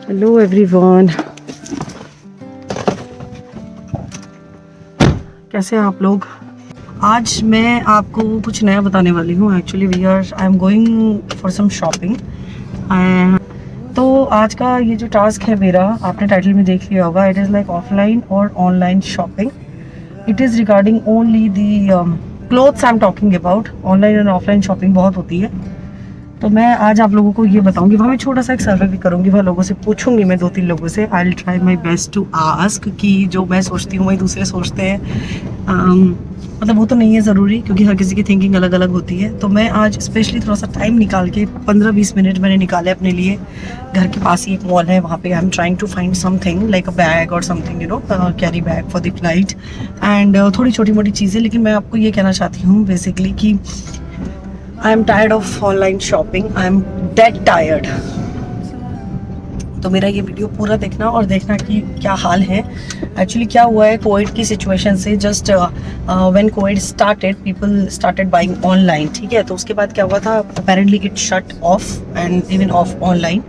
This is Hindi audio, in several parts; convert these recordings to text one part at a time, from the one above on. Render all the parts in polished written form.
हेलो एवरीवन, कैसे हैं आप लोग। आज मैं आपको कुछ नया बताने वाली हूँ। Actually I am going for some shopping. तो आज का ये जो टास्क है मेरा, आपने टाइटल में देख लिया होगा, इट इज़ लाइक ऑफलाइन और online shopping. It is regarding only the clothes I am talking about. Online and offline shopping बहुत होती है। तो मैं आज आप लोगों को ये बताऊंगी। वहाँ मैं छोटा सा एक सर्वे भी करूंगी, वहाँ लोगों से पूछूंगी, मैं 2-3 लोगों से। I will try my best to ask कि जो मैं सोचती हूँ वही दूसरे सोचते हैं। मतलब वो तो नहीं है ज़रूरी, क्योंकि हर किसी की थिंकिंग अलग अलग होती है। तो मैं आज स्पेशली थोड़ा सा टाइम निकाल के 15-20 मिनट मैंने निकाले अपने लिए। घर के पास ही एक मॉल है, वहाँ पे I am trying to find something like a bag और something, you know, carry bag for the flight and थोड़ी छोटी मोटी चीज़ें। लेकिन मैं आपको ये कहना चाहती हूँ बेसिकली कि I am tired of online shopping. I am dead tired. तो मेरा ये वीडियो पूरा देखना और देखना कि क्या हाल है। एक्चुअली क्या हुआ है कोविड की सिचुएशन से, just when Covid started people started buying online, ठीक है। तो उसके बाद क्या हुआ था, apparently it shut off and even of online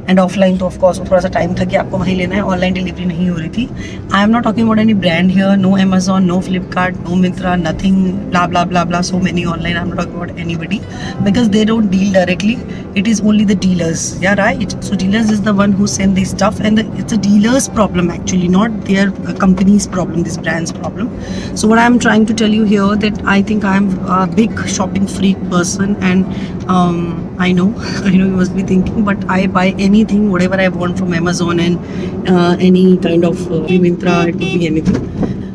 and offline. तो ऑफकोर्स थोड़ा सा टाइम था कि आपको वहीं लेना है, ऑनलाइन डिलीवरी नहीं हो रही थी। I am not talking about any brand here, no Amazon, no Flipkart, no Myntra, nothing, blah blah blah blah, so many online. I'm not talking about anybody because they don't deal directly. It is only the dealers, yeah, right? So dealers is the one who send this stuff, and it's a dealer's problem actually, not their company's problem, this brand's problem. So what I'm trying to tell you here that I think I'm a big shopping freak person, and I know you must be thinking, but I buy anything, whatever I want from Amazon and any kind of Myntra, it could be anything.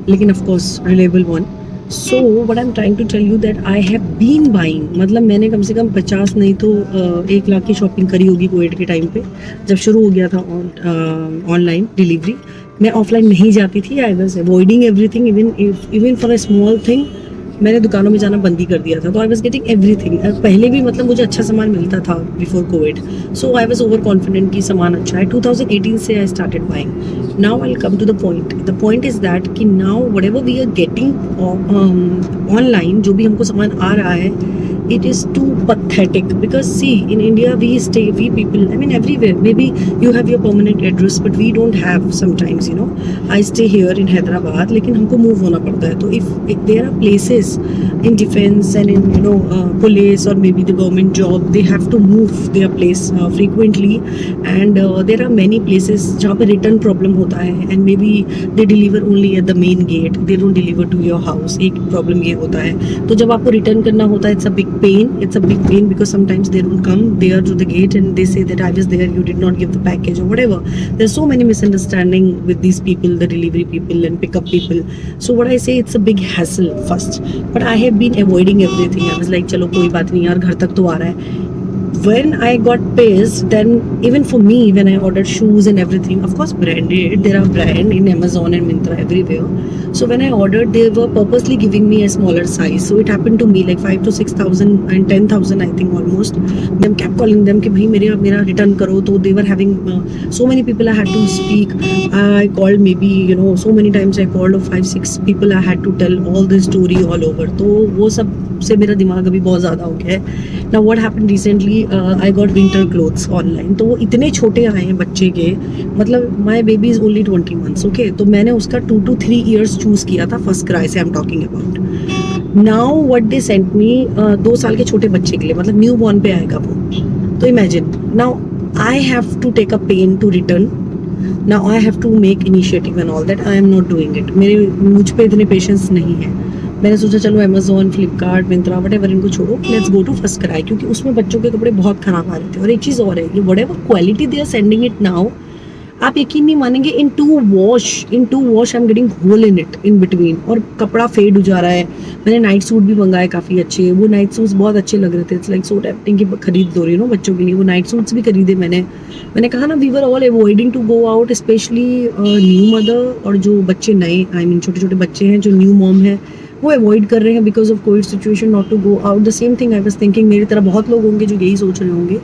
लेकिन of course reliable one. So what I'm trying to tell you that I have been buying, मतलब मैंने कम से कम 50 नहीं तो 1 लाख की शॉपिंग करी होगी कोविड के टाइम पे, जब शुरू हो गया था ऑनलाइन डिलीवरी। मैं ऑफलाइन नहीं जाती थी। I was avoiding everything, even for a small thing मैंने दुकानों में जाना बंद ही कर दिया था। तो आई वॉज गेटिंग एवरीथिंग। पहले भी मतलब मुझे अच्छा सामान मिलता था before covid, so I was over confident कि सामान अच्छा है। 2018 से I started buying. Now I will come to the point. The point is that कि now whatever we are getting online, जो भी हमको सामान आ रहा है, it is too pathetic because see, in India we people, I mean everywhere, maybe you have your permanent address but we don't have sometimes, you know. I stay here in Hyderabad, लेकिन हमको move होना पड़ता है। तो if there are places in defense and in, you know, police or maybe the government job, they have to move their place frequently, and there are many places जहाँ पे return problem होता है, and maybe they deliver only at the main gate, they don't deliver to your house। एक problem ये होता है। तो जब आपको return करना होता है, it's a big pain because sometimes they don't come there to the gate and they say that I was there, you did not give the package or whatever. There's so many misunderstanding with these people, the delivery people and pickup people. So what I say, it's a big hassle first, but I have been avoiding everything. I was like, चलो कोई बात नहीं यार, घर तक तो आ रहा है। When I got pissed, then even for me, when I ordered shoes and everything, of course branded, there are brand in Amazon and Myntra everywhere. So when I ordered, they were purposely giving me a smaller size. So it happened to me like 5,000 to 6,000 and 10,000 I think almost. Them kept calling them कि भाई मेरा return करो। तो they were having so many people I had to speak. I called maybe, you know, so many times I called of 5-6 people I had to tell all the story all over. तो वो सब से मेरा दिमाग अभी बहुत ज़्यादा हो गया है। Now what happened recently, I got winter clothes online. तो वो इतने छोटे आए हैं बच्चे के, मतलब my baby is only 20 months, okay? तो मैंने उसका 2 to 3 years चूज़ किया था, फर्स्ट क्राई से आई am talking about. Now what they sent me, 2 साल के छोटे बच्चे के लिए, मतलब न्यू बॉर्न पे आएगा वो। तो imagine, now I have to take a pen to return, now I have to make initiative and all that. I am not doing it. मुझ पे इतने पेशेंस नहीं है। मैंने सोचा चलो अमेजोन, फ्लिपकार्ट, मिंत्रा, वट इनको छोड़ो, let's go to First Cry, क्योंकि उसमें बच्चों के कपड़े बहुत खराब आ रहे थे। और एक चीज़ और है, ये whatever quality they are sending it now, आप यकीन नहीं मानेंगे, in two wash I am getting hole in it in between, और कपड़ा फेड हो जा रहा है। मैंने नाइट सूट भी मंगाए काफ़ी अच्छे, वो नाइट सूट्स बहुत अच्छे लग रहे थे। इट्स लाइक सो टेम्पटिंग कि खरीद दो रही नो बच्चों के लिए। वो नाइट सूट्स भी खरीदे मैंने कहा ना, we were all avoiding to go out, specially new mother, और जो बच्चे नए, आई मीन छोटे छोटे बच्चे हैं, जो न्यू मॉम है, वो अवॉइड कर रहे हैं because of covid situation, not to go out. The same thing I was thinking, मेरी तरह बहुत लोग होंगे जो यही सोच रहे होंगे।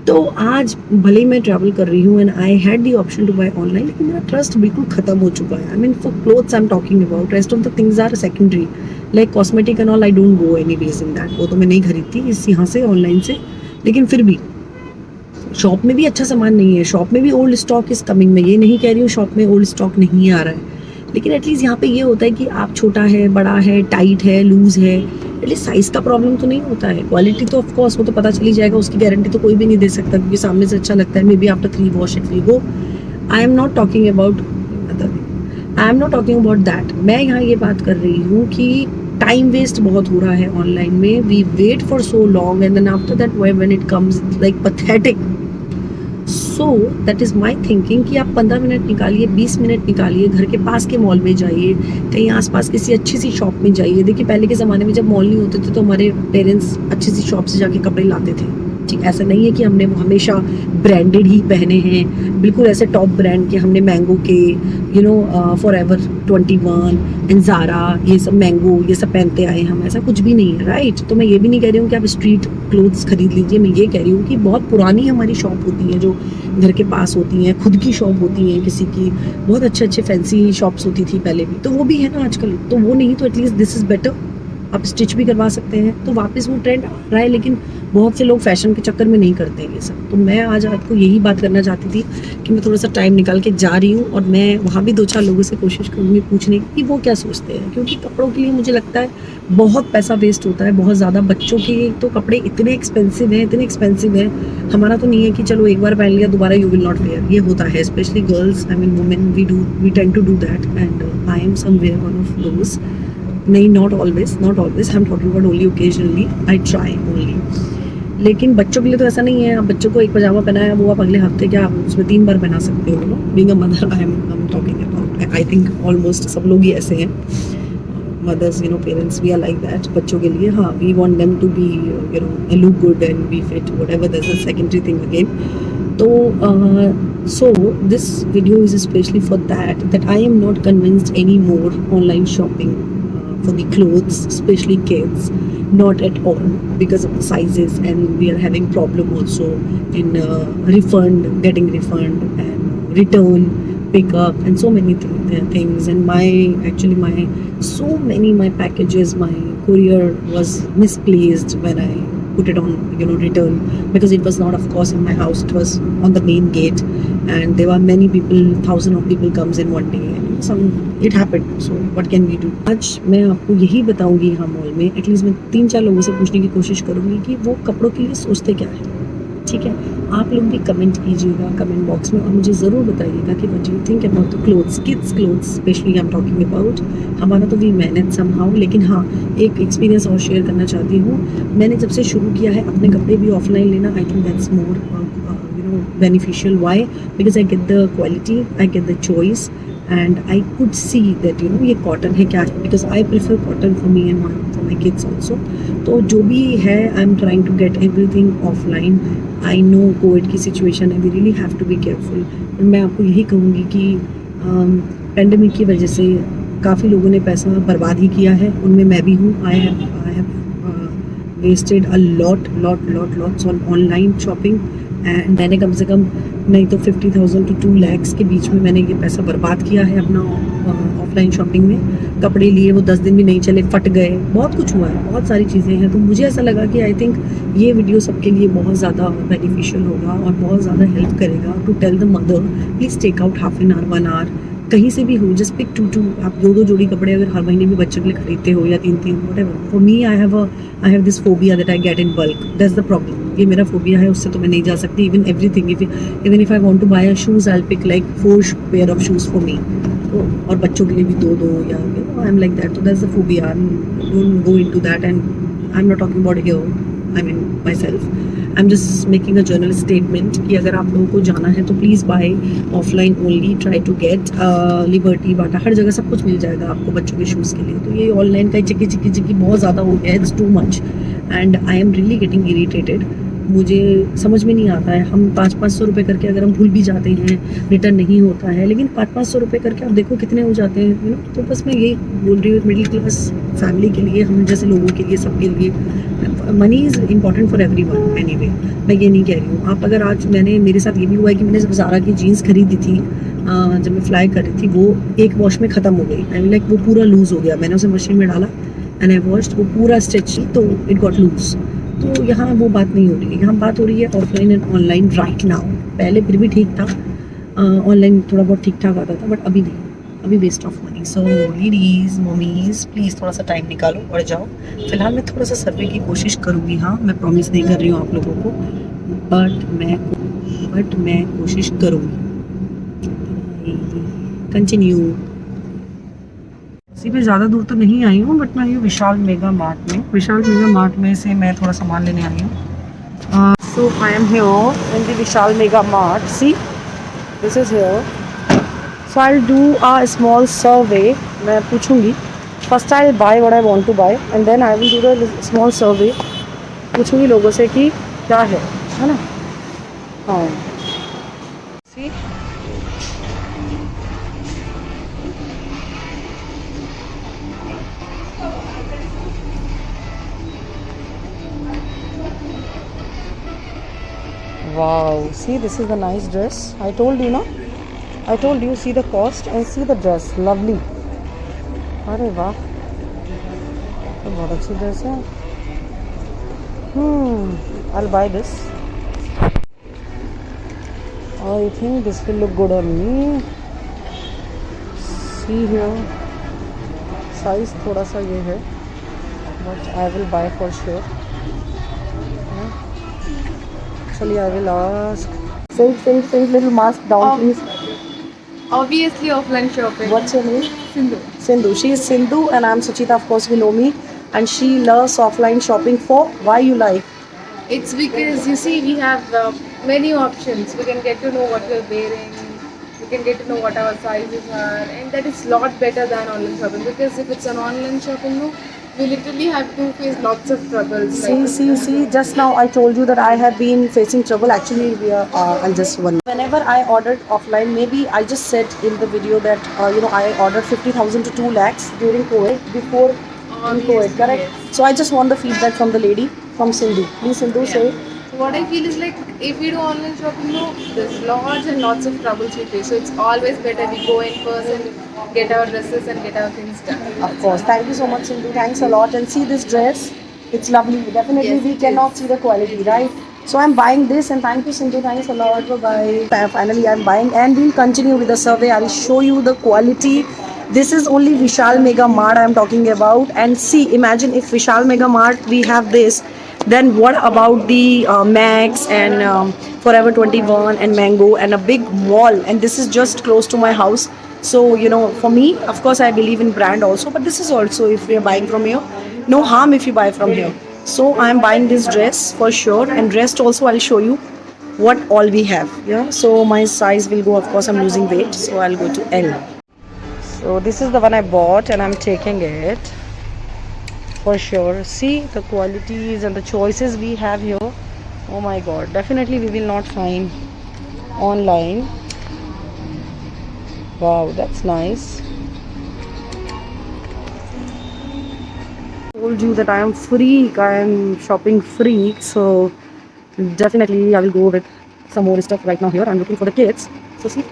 तो आज भले ही मैं ट्रैवल कर रही हूँ and I had the option to buy online, लेकिन मेरा ट्रस्ट बिल्कुल खत्म हो चुका है। I mean for clothes I am talking about, rest of the things are secondary, like cosmetic and all, I don't go any ways in that. वो तो मैं नहीं खरीदती इस यहाँ से ऑनलाइन से, लेकिन फिर भी शॉप में भी अच्छा सामान नहीं है, शॉप में भी ओल्ड स्टॉक इज कमिंग। मैं ये नहीं कह रही हूँ शॉप में ओल्ड स्टॉक नहीं आ रहा है, लेकिन एटलीस्ट यहाँ पे ये होता है कि आप छोटा है, बड़ा है, टाइट है, लूज है, एटलीस्ट साइज का प्रॉब्लम तो नहीं होता है। क्वालिटी तो ऑफकोर्स वो तो पता चली जाएगा, उसकी गारंटी तो कोई भी नहीं दे सकता, क्योंकि सामने से अच्छा लगता है। May be after 3 wash it will go. I am not talking about that. मैं यहाँ ये बात कर रही हूँ कि टाइम वेस्ट बहुत हो रहा है ऑनलाइन में। We wait for so long and then after that when it comes like pathetic. So that is my thinking कि आप 15 मिनट निकालिए, 20 मिनट निकालिए, घर के पास के मॉल में जाइए, कहीं आसपास किसी अच्छी सी शॉप में जाइए। देखिए पहले के ज़माने में जब मॉल नहीं होते थे तो हमारे पेरेंट्स अच्छी सी शॉप से जाके कपड़े लाते थे। ठीक, ऐसा नहीं है कि हमने हमेशा ब्रांडेड ही पहने हैं, बिल्कुल ऐसे टॉप ब्रांड के हमने मैंगो के फॉरएवर 21 एंड ज़ारा ये सब मैंगो ये सब पहनते आए हम, ऐसा कुछ भी नहीं है, राइट। तो मैं ये भी नहीं कह रही हूँ कि आप स्ट्रीट क्लोथ्स खरीद लीजिए। मैं ये कह रही हूँ कि बहुत पुरानी हमारी शॉप होती है जो घर के पास होती हैं, खुद की शॉप होती हैं किसी की, बहुत अच्छे अच्छे फैंसी शॉप्स होती थी पहले भी, तो वो भी है ना आजकल। तो वो नहीं तो एटलीस्ट दिस इज़ बेटर, आप स्टिच भी करवा सकते हैं। तो वापस वो ट्रेंड आ रहा है, लेकिन बहुत से लोग फैशन के चक्कर में नहीं करते हैं ये सब। तो मैं आज आपको यही बात करना चाहती थी कि मैं थोड़ा सा टाइम निकाल के जा रही हूँ, और मैं वहाँ भी 2-4 लोगों से कोशिश करूँगी पूछने की कि वो क्या सोचते हैं, क्योंकि कपड़ों के लिए मुझे लगता है बहुत पैसा वेस्ट होता है, बहुत ज़्यादा। बच्चों के तो कपड़े इतने एक्सपेंसिव हैं, हमारा तो नहीं है कि चलो एक बार पहन लिया दोबारा यू विल नॉट वेयर, ये होता है specially girls, I mean women, we tend to do that and I am somewhere one of those. नहीं, not always, I am talking about only occasionally, I try only. लेकिन बच्चों के लिए तो ऐसा नहीं है। आप बच्चों को एक पजामा पहनाया, वो आप अगले हफ्ते क्या आप उसमें 3 बार पहना सकते हो। No, being a mother I am talking about, I think almost सब लोग ही ऐसे हैं, mothers, parents, we are like that. बच्चों के लिए हाँ, we want them to be look good and be fit, whatever, that's a secondary thing again. तो so this video is especially for that I am not convinced anymore online shopping for the clothes, especially kids, not at all, because of the sizes, and we are having problem also in getting refund and return, pickup, and so many things. And my packages, my courier was misplaced when I put it on return, because it was not of course in my house, it was on the main gate, and there were many people, 1,000 of people comes in one day, and it happened. So what can we do? आज मैं आपको यही बताऊंगी यहाँ मॉल में, एटलीस्ट मैं 3-4 लोगों से पूछने की कोशिश करूंगी कि वो कपड़ों के लिए सोचते क्या है। ठीक है, आप लोग भी कमेंट कीजिएगा कमेंट बॉक्स में, और मुझे ज़रूर बताइएगा कि what do you think about the clothes, kids clothes specially I am talking about. हमारा तो वी मैनेज समहाउ, लेकिन हाँ, एक एक्सपीरियंस और शेयर करना चाहती हूँ। मैंने जब से शुरू किया है अपने कपड़े भी ऑफलाइन लेना, I think that's more beneficial. Why? Because I get the quality, I get the choice, and I could see that ये cotton है क्या है, because I prefer cotton for me and for my kids also. तो जो भी है, I'm trying to get everything offline. I know Covid की सिचुएशन है, we really have to be careful. और मैं आपको यही कहूँगी कि पेंडेमिक की वजह से काफ़ी लोगों ने पैसा बर्बाद ही किया है, उनमें मैं भी हूँ। I have wasted a lots on online shopping, and मैंने कम से कम नहीं तो 50,000 to 2 lakhs के बीच में मैंने ये पैसा बर्बाद किया है अपना ऑफलाइन शॉपिंग में। कपड़े लिए, वो 10 दिन भी नहीं चले, फट गए, बहुत कुछ हुआ है, बहुत सारी चीज़ें हैं। तो मुझे ऐसा लगा कि आई थिंक ये वीडियो सबके लिए बहुत ज़्यादा बेनिफिशियल होगा और बहुत ज़्यादा हेल्प करेगा to tell the mother please take out half an hour 1 hour, कहीं से भी हो, जस्ट पिक 2 आप 2 जोड़ी कपड़े अगर हर महीने भी बच्चों के लिए खरीदते हो, या 3 whatever. For me I have this phobia that I get in bulk, that's the problem. ये मेरा फोबिया है, उससे तो मैं नहीं जा सकती। Even everything, even if I want to buy a shoes, I will pick like 4 pair of shoes for me, और बच्चों के लिए भी 2 या आई एम लाइक दैट। तो that's the phobia, don't go into that, and I am not talking about here, I mean my self. I am just making a general statement कि अगर आप लोगों को जाना है तो please buy offline only, try to get Liberty, Bata, हर जगह सब कुछ मिल जाएगा आपको बच्चों के शूज़ के लिए। तो ये ऑनलाइन का चिक्की बहुत ज़्यादा हो गया है, it's too much, and I am really getting irritated. मुझे समझ में नहीं आता है, हम 500-500 रुपये करके अगर हम भूल भी जाते हैं, रिटर्न नहीं होता है, लेकिन 500-500 रुपये करके आप देखो कितने हो जाते हैं। तो बस मैं यही बोल रही हूँ, मिडिल क्लास फैमिली के लिए, हम जैसे लोगों के लिए, सबके लिए money is important for everyone anyway. मैं ये नहीं कह रही हूँ, आप अगर आज, मेरे साथ ये भी हुआ है कि मैंने जब ज़ारा की जीन्स खरीदी थी, जब मैं फ्लाई कर रही थी, वो एक वॉश में ख़त्म हो गई। आई मीन लाइक वो पूरा लूज़ हो गया, मैंने उसे मशीन में डाला एंड आई वॉश्ड, वो पूरा स्ट्रेच, तो इट गॉट लूज। तो यहाँ वो बात नहीं हो रही है, यहाँ बात हो रही है offline and online right now. पहले फिर भी ठीक था, ऑनलाइन थोड़ा बहुत ठीक ठाक आता था, बट अभी नहीं, अभी waste of money. So ladies mummies please थोड़ा सा टाइम निकालो और जाओ। फिलहाल मैं थोड़ा सा सर्वे की कोशिश करूँगी, हाँ मैं प्रॉमिस नहीं कर रही हूँ आप लोगों को, बट मैं कोशिश करूँगी। कंटिन्यू। इसी पे ज़्यादा दूर तो नहीं आई हूँ, बट मैं ये विशाल मेगा मार्ट में से मैं थोड़ा सामान लेने आई हूँ। So I am here in the Vishal Mega Mart. See this is here. So I will do a small survey. मैं पूछूंगी, first I will buy what I want to buy and then I will do the small survey. पूछूंगी लोगों से कि क्या है ना। हाँ सी wow, see this is the nice dress. I told you, no? I told you, see the cost and see the dress, lovely. अरे वाह, तो बहुत अच्छी ड्रेस है। I'll buy this. I think this will look good on me. See here, size थोड़ा सा ये है, but I will buy for sure. Actually, I will ask. Say little mask down, please. Obviously offline shopping. What's your name? Sindhu. Sindhu. She is Sindhu and I'm Suchita. Of course, you know me. And she loves offline shopping for why you like. It's because you see we have many options. We can get to know what we're wearing. We can get to know what our sizes are, and that is lot better than online shopping. Because if it's an online shopping, no, we literally have to face lots of troubles. See. Just now I told you that I have been facing trouble. Actually, I'll just one. Whenever I ordered offline, maybe I just said in the video that I ordered 50,000 to 2 lakhs during COVID, before in COVID, correct? Yes. So I just want the feedback from the lady, from Sindhu. Please, Sindhu, say. So what I feel is like if we do online shopping, no, there's lots and lots of troubles we face. So it's always better we go in person, get our dresses and get our things done. Of course. Thank you so much, Sindhu. Thanks a lot. And see this dress. It's lovely. Definitely, Yes, we it cannot is. see the quality, right? So I'm buying this, and thank you, Sindhu. Thanks a lot. Bye-bye. Finally, I'm buying, and we'll continue with the survey. I will show you the quality. This is only Vishal Mega Mart I'm talking about. And see, imagine if Vishal Mega Mart we have this, then what about the Max and Forever 21 and Mango and a big mall? And this is just close to my house. So for me, of course, I believe in brand also, but this is also, if we are buying from here, no harm if you buy from here. So I am buying this dress for sure, and rest also I'll show you what all we have. Yeah, so my size will go, of course I'm losing weight, so I'll go to L. So this is the one I bought and I'm taking it for sure. See the qualities and the choices we have here. Oh my god, definitely we will not find online. Wow, that's nice. Told you that I am freak, I am shopping freak, so definitely I will go with some more stuff right now. Here I'm looking for the kids. So see,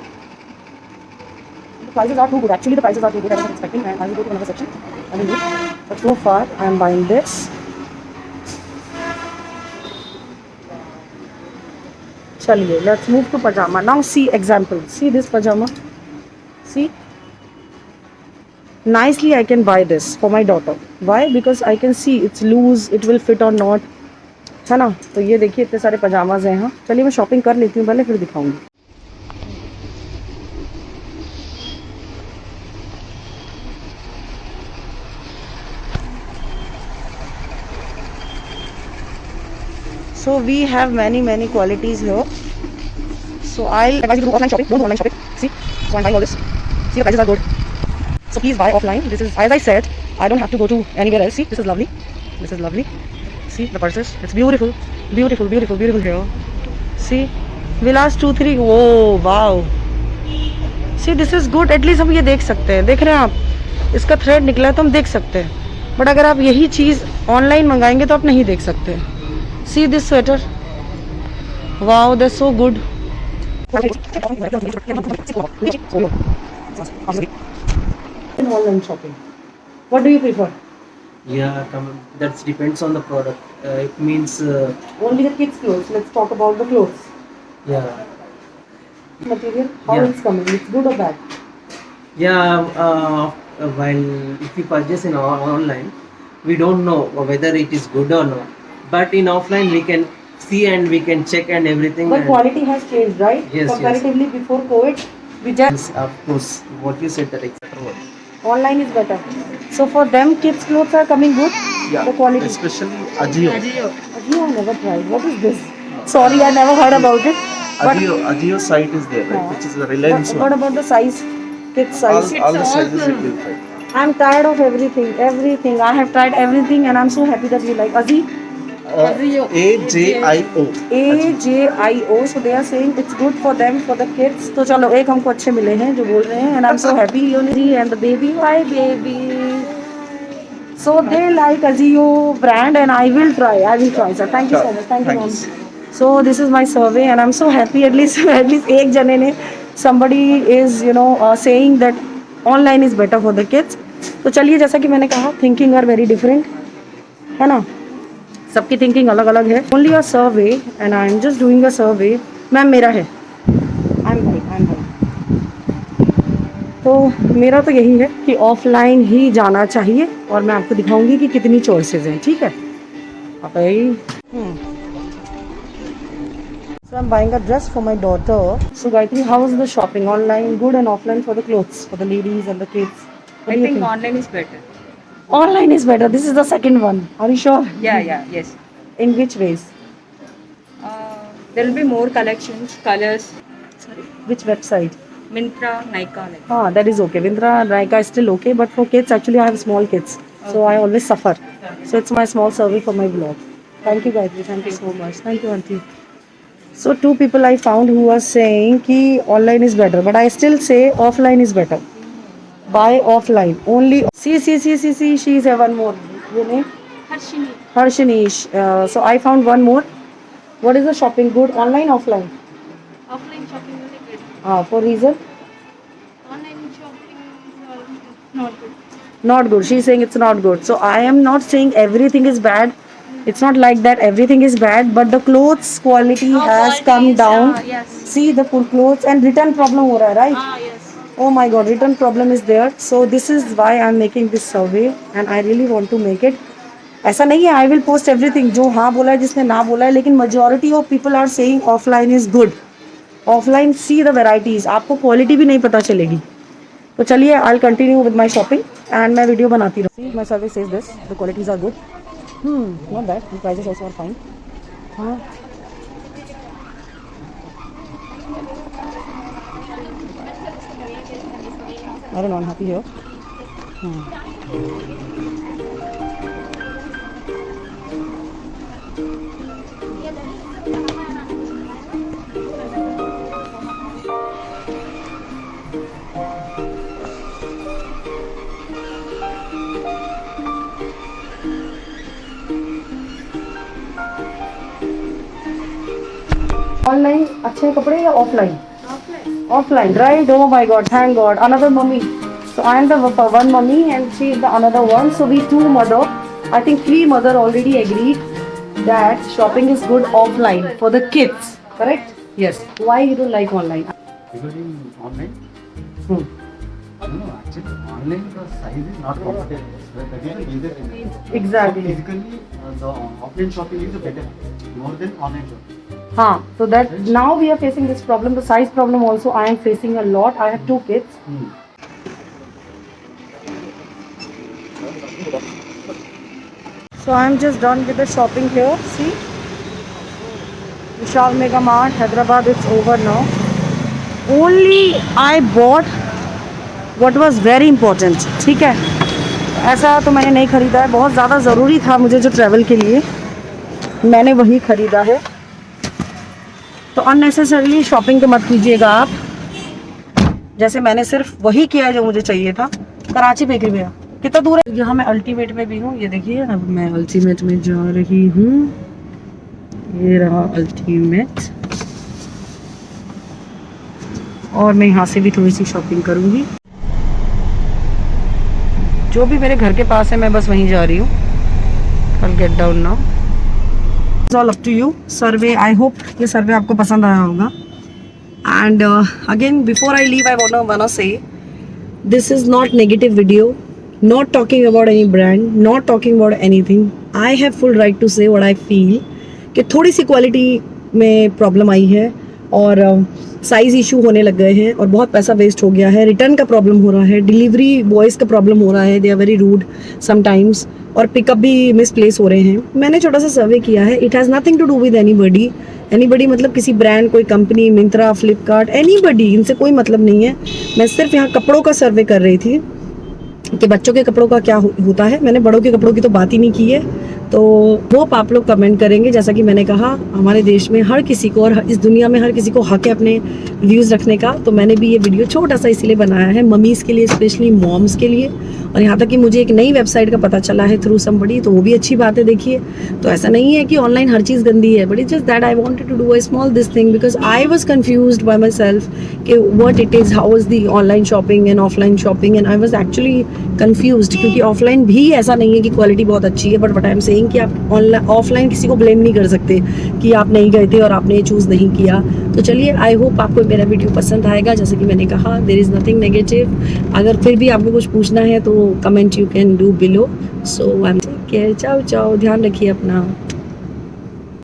the prices are too good. Actually the prices are too good. I was expecting, and I will go to another section. I will look. But so far I am buying this. Chaliye, let's move to pajama. Now see example. See this pajama. See, nicely I can buy this for my daughter. Why? Because I can see it's loose, it will fit or not, है ना। तो ये देखिए इतने सारे पजामाज हैं। हाँ चलिए मैं शॉपिंग कर लेती हूँ पहले, फिर दिखाऊंगी। So we have many qualities here. So I'll advise you to do offline shopping. Don't do online shopping. See, so I'm buying all this. See, the prices are good. So please buy offline. This is, as I said, I don't have to go to anywhere else. See, this is lovely. This is lovely. See the purses. It's beautiful. Beautiful here. See, Vilas 2-3. Oh wow. See, this is good. At least हम ये देख सकते हैं. देख रहे हैं आप? इसका थ्रेड निकला है तो हम देख सकते हैं. बट अगर आप यही चीज़ ऑनलाइन मंगाएंगे तो आप नहीं देख सकते. See this sweater. Wow, they're so good. In online shopping, what do you prefer? Yeah, that depends on the product. It means Only the kids clothes. Let's talk about the clothes. yeah, Material, how Yeah. it's coming? It's good or bad? yeah. While if we purchase in online, we don't know whether it is good or not. But in offline, we can see and we can check and everything. But and quality has changed, right? Yes, Comparatively before COVID, we just yes, of course, what you said that exactly what. online is better. So for them, kids clothes are coming good. Yeah, The quality. especially Ajio. Ajio, I never tried. What is this? Sorry, I never heard about it. But Ajio site is there, right? Which is the Reliance what one. about the size? Kids All, size. all the sizes it will find. I'm tired of everything. Everything. I have tried everything, and I'm so happy that you like Azi. AJIO. AJIO. So they are saying it's good for them, for the kids. तो चलो एक हमको अच्छे मिले हैं जो बोल रहे हैं, and I'm so happy. Yunji and the baby, hi baby. So they like Azio brand, and I will try. Sir. Thank you so much. Thank you, mom. So this is my survey, and I'm so happy. At least एक जने ने somebody is saying that online is better for the kids. तो चलिए जैसा कि मैंने कहा, thinking are very different, है ना? सबकी थिंकिंग अलग अलग है. Only a survey and I am just doing a survey. Ma'am मेरा है, आई एम भाई. तो मेरा तो यही है कि ऑफलाइन ही जाना चाहिए, और मैं आपको दिखाऊंगी कि कितनी चॉइसेस हैं. ठीक है भाई. So I'm buying a dress for my daughter. So Gayatri, how is the shopping? Online good and offline for the clothes for the ladies and the kids? What I do you think online is better. Online is better. This is the second one. Are you sure? Yes. In which ways? There will be more collections, colors. Which website? Myntra, Nykaa. Like. That is okay. Vindra, Nykaa is still okay, but for kids, actually, I have small kids, so I always suffer. So it's my small survey for my vlog. Thank you, Gayatri. Thank you so much. Thank you, Auntie. So two people I found who are saying कि online is better, but I still say offline is better. Buy offline only. See. She is one more. Your name? Harshini. So I found one more. What is the shopping good? Online, offline? Offline shopping is good. For reason? Online shopping is not good. Not good. She's saying it's not good. So I am not saying everything is bad. It's not like that everything is bad, but the clothes quality has come down. Yes. See the full clothes, and return problem हो रहा है, right? Yes. Oh my god, return problem is there. So this is why I'm making this survey, and I really want to make it. ऐसा नहीं है I will post everything. जो हाँ बोला है, जिसने ना बोला है, लेकिन majority of people are saying offline is good. Offline, see the varieties. आपको quality भी नहीं पता चलेगी. तो चलिए I'll continue with my shopping, and मैं video बनाती रहूँ. See, my survey says this. The qualities are good. Not bad. The prices also are fine. हाँ. I don't know. I'm happy here. Online अच्छे कपड़े या offline? Offline, right? Oh my god, thank god. Another mummy. So I am the one mummy and she is the another one. So we two mother, I think three mother already agreed that shopping is good offline for the kids. Correct? Yes. Why you don't like online? Because in online, Hmm. no, actually online the size is not comfortable. That is the major thing. Exactly. So physically, the offline shopping is better more than online shopping. हाँ, so that now we are facing this problem, the size problem also I am facing a lot. I have two kids. So I am just done with the shopping here. See, Vishal Mega Mart, Hyderabad. It's over now. Only I bought what was very important. ठीक है, ऐसा तो मैंने नहीं खरीदा है. बहुत ज़्यादा ज़रूरी था मुझे जो ट्रैवल के लिए, मैंने वही खरीदा है. तो अननेसेसरीली शॉपिंग तो मत कीजिएगा आप, जैसे मैंने सिर्फ वही किया जो मुझे चाहिए था. कराची बेकरी भैया कितना दूर है? यहाँ मैं अल्टीमेट में भी हूँ. ये देखिए, अब मैं अल्टीमेट में जा रही हूँ. ये रहा अल्टीमेट, और मैं यहाँ से भी थोड़ी सी शॉपिंग करूँगी. जो भी मेरे घर के पास है मैं बस वहीं जा रही हूँ. I'll get down now. It's all up to you. Survey, I hope ये survey आपको पसंद आया होगा. And again, before I leave, I wanna say, this is not negative video, not talking about any brand, not talking about anything. I have full right to say what I feel. कि थोड़ी सी क्वालिटी में प्रॉब्लम आई है और साइज़ इशू होने लग गए हैं और बहुत पैसा वेस्ट हो गया है. रिटर्न का प्रॉब्लम हो रहा है, डिलीवरी बॉयज़ का प्रॉब्लम हो रहा है, they are very rude sometimes, और पिकअप भी मिसप्लेस हो रहे हैं. मैंने छोटा सा सर्वे किया है. It has nothing to do with anybody मतलब किसी ब्रांड, कोई कंपनी, मिंत्रा, फ्लिपकार्ट, एनीबडी, इनसे कोई मतलब नहीं है. मैं सिर्फ यहाँ कपड़ों का सर्वे कर रही थी कि बच्चों के कपड़ों का क्या होता है. मैंने बड़ों के कपड़ों की तो बात ही नहीं की है. तो होप आप लोग कमेंट करेंगे. जैसा कि मैंने कहा, हमारे देश में हर किसी को और इस दुनिया में हर किसी को हक है अपने व्यूज़ रखने का. तो मैंने भी ये वीडियो छोटा सा इसीलिए बनाया है, ममीज़ के लिए, स्पेशली मॉम्स के लिए. और यहाँ तक कि मुझे एक नई वेबसाइट का पता चला है थ्रू समबडी, तो वो भी अच्छी बात है. देखिए, तो ऐसा नहीं है कि ऑनलाइन हर चीज़ गंदी है, but it's just that I wanted to do a small this thing because I was confused by myself कि what it is, how is the online shopping and offline shopping, and I was actually confused. क्योंकि ऑफलाइन भी ऐसा नहीं है कि क्वालिटी बहुत अच्छी है, but what I am saying कि आप ऑफलाइन किसी को ब्लेम नहीं कर सकते कि आप नहीं गए थे और आपने ये चूज़ नहीं किया. तो चलिए, आई होप आपको मेरा वीडियो पसंद आएगा. जैसे कि मैंने कहा, देयर इज़ नथिंग नेगेटिव. अगर फिर भी आपको कुछ पूछना है तो comment you can do below. So I am take care. Ciao ciao, ध्यान रखिए अपना.